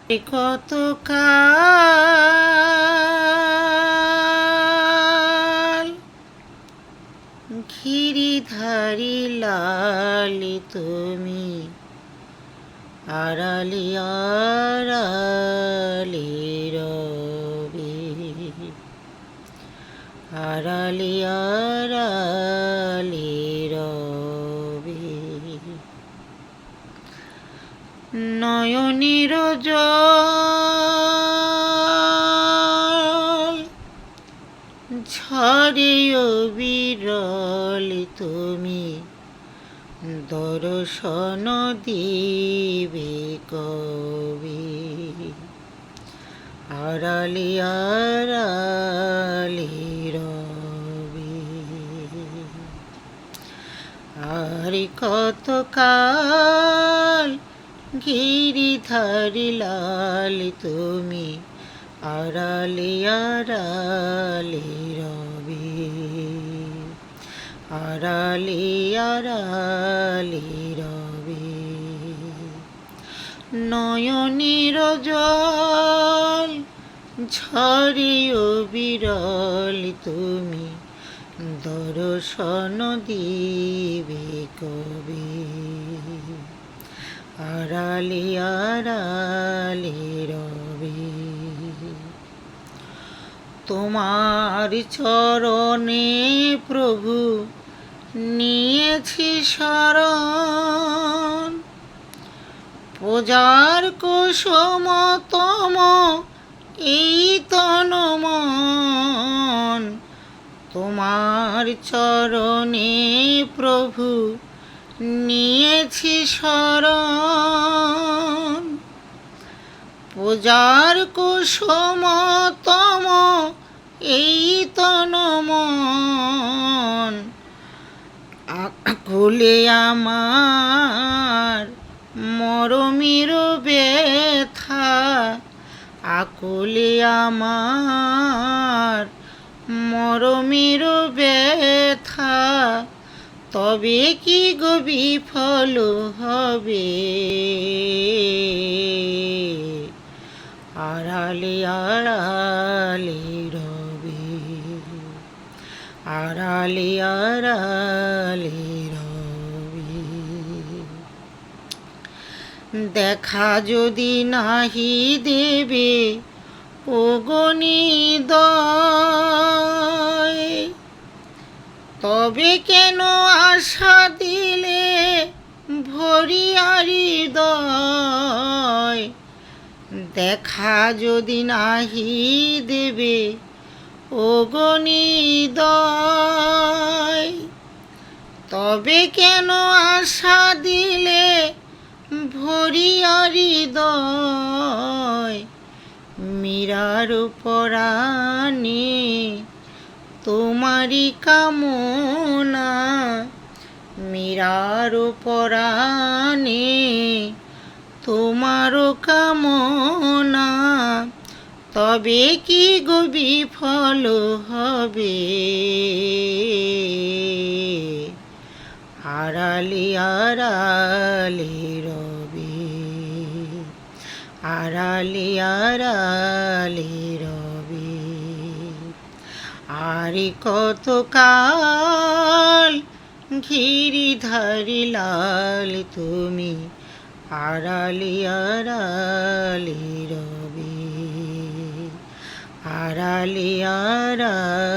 কত কাল ঘিরিধারি লালি তুমি আড়ালি আড়ালি রবে, আড়ালি আড়ালি রবে। নয়নের জল ঝরে অবিরল তুমি দর্শন দিবে কবে, আড়ালি আড়ালি রবে। আর কত কাল গিরিধারি লাল তুমি আড়ালি আড়ালি রবে, আড়ালি আড়ালি রবে। নয়নের জল ঝরে অবিরল তুমি দর্শন দিবে কবে, আড়ালি আড়ালি রবে। তোমার চরণে প্রভু নিয়েছি শরণ, পূজার কুসুমতম এই তন মন। তোমার চরণে প্রভু নিয়েছি শরণ, পূজার কুসুমতম এই তন মন। আকুলে আমার মরমির ব্যথা, আকুলে আমার মরমির ব্যথা, তবে কি গো বিফল হবে, আড়ালি আড়ালি রবে, আড়ালি আড়ালি রবে। দেখা যদি নাহি দেবে ও গণিদয়, তবে কেন আশা দিলে ভরিয়া হৃদয়। দেখা যদি নাহি দেবে ও গণিদয়, তবে কেন আশা দিলে ভরিয়া হৃদয়। মীরার পরাণে তোমারি কামনা, মীরার পরাণে তোমার কামনা, তবে কি গো বিফল হবে, আড়ালি আড়ালি রবে, আড়ালি আড়ালি রবে। আর কত কাল গিরিধারি লাল তুমি আড়ালি আড়ালি রবে, আড়ালি আড়ালি